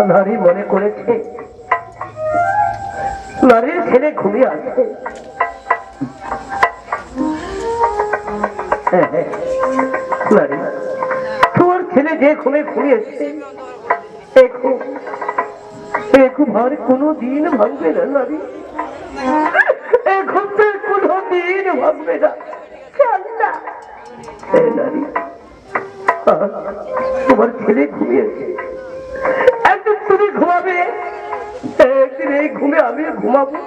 নারী মনে করেছে নারীর ছেলে ঘুমিয়ে আছে। নারী, তোর ছেলে যে ঘুমে ঘুমিয়েছে আর কোনো দিন ভাঙবে না। নারী, ঘুমতে কোনো দিন ভাঙবে না। নারী, তোমার ছেলে ঘুমিয়েছে, একদিন তুমি ঘুমাবে, একদিন এই ঘুমে আমি ঘুমাবো।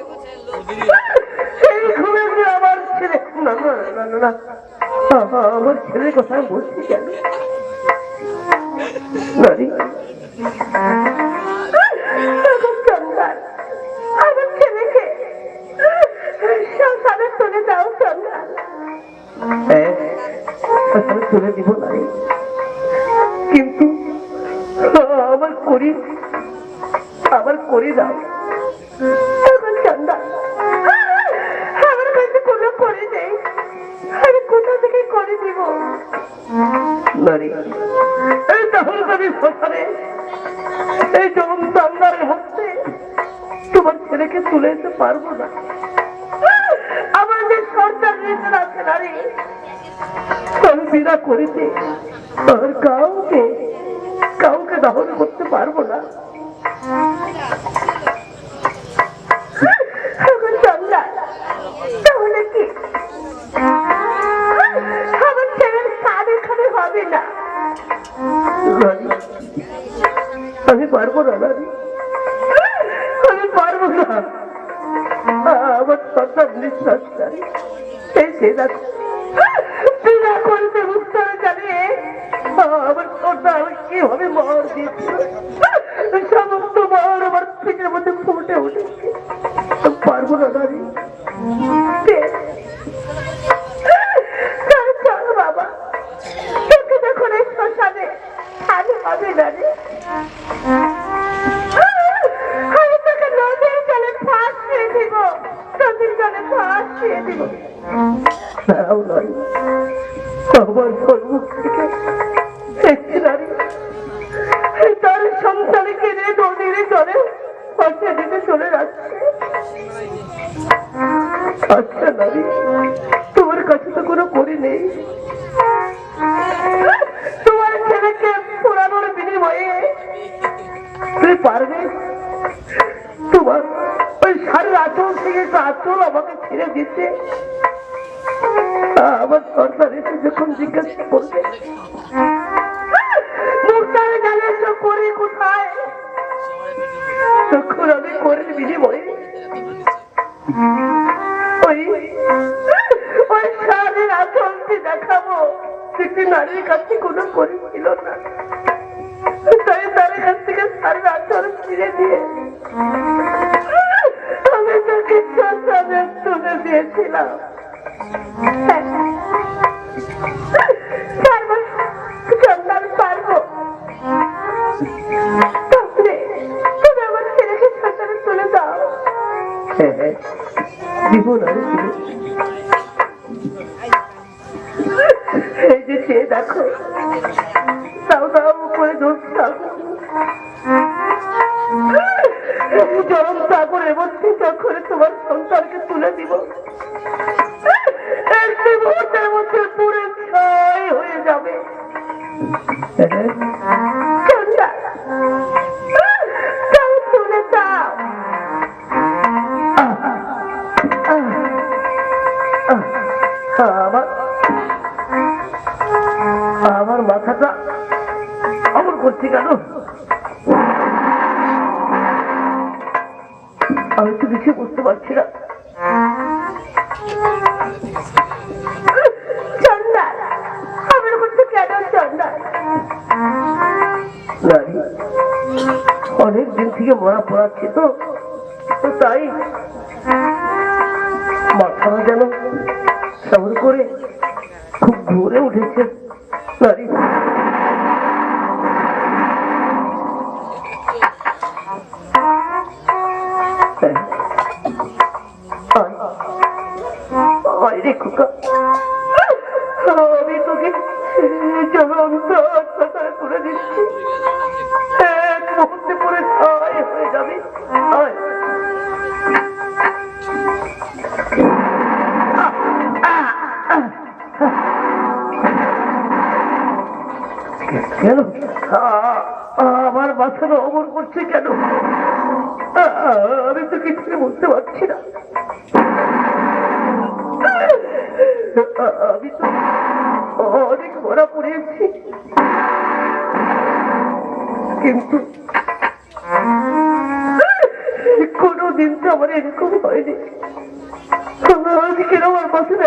এই ঘুমে আমার ছেলে, না না না না, আমার ছেলের কথা বলছি কেন? নারী, আমার ছেলেকে সংসারে চলে যাও। চলে দিব নারী, কিন্তু আমার করি দাও। আমার কাছে কোনো করি নেই, আমি কোথা থেকে করে দিব? নারী, তাহলে আমি শ্মশানে এই যখন চান্দার হাতে তোমার ছেলেকে তুলে যেতে পারবো না। আমার যে সন্তান আছে নারী, আমি বিনা করিতে আর কাউকে দহন করতে পারবো না। তাহলে কি আমার ছেলের কাজ এখানে হবে না? আমি পারবো না নারী, আমি পারবো না। আমার সন্তান নিঃশ্বাস নারী, এই সে দেখো বিনা করতে মুক্ত জানিয়ে আমার সন্তান কিভাবে মর দিয়েছিল, সমস্ত মর আমার পিঠের মধ্যে ফুটে উঠেছে। পারবো না নারী। চল বাবা, তোকে যখন এই শ্মশানে আমি হবে নারী, আমি তোকে নদীর জলে ফাঁসিয়ে দিব, নদীর জলে ফাঁসিয়ে দিব। দাঁড়াও নারী, আমার সম্মুখ থেকে একটি নারী তার সংসারকে নদীর জলে ফাঁসিয়ে দিতে চলে যাচ্ছে। আচ্ছা নারী, তোমার কাছে তো কোনো করি নেই, তোমার ছেলেকে পোড়ানোর বিনিময়ে তুমি পারবে তোমার ওই শাড়ির আঁচল থেকে একটা আঁচল আমাকে ছেড়ে দিতে? আমার সরকার এসে যখন জিজ্ঞাসা করবে মুক্তারে গেলে করে কোথায়, তখন আমি করের বিনিময়ে ওই শাড়ির আঁচলটি দেখাবো। সেটি নারীর কাছে কোনো করি ছিল না, তাই তার কাছ থেকে শাড়ির আঁচল ছিঁড়ে দিয়ে আমি তাকে শ্মশানে তুলে দিয়েছিলাম। পারবো, তুমি আমার ছেলেকে শ্মশানে তুলে দাও। দিব না, এই যে সে দেখো দাও দাও করে ধরতাম জলম সাগরের মধ্যে যখন তোমার সন্তানকে তুলে দিব, একটি মুহূর্তের মধ্যে পুরো ছাই হয়ে যাবে। তুলে দাও। আমার মাথাটা অমন করছি কেন? আমি তো কিছু বুঝতে পারছি না। চন্দাল, আমার করতে কেন চন্দাল? নারী, অনেক দিন থেকে মরা পড়াচ্ছি তো তাই মাথাটা যেন সবর করে খুব ঘুরে উঠেছে। নারী, আমি তোকে জ্বলন্ত অত্যাচার করে দিচ্ছি, এক মুহূর্তে পরে কেন আমার মাথাটা অমর করছে কেন? আমি তো কিছু বুঝতে পারছি না। আমি তো অনেক মরা পড়েছি, কিন্তু কোনোদিন তো আমার এরকম হয়নি। আজকের আমার মাথাটা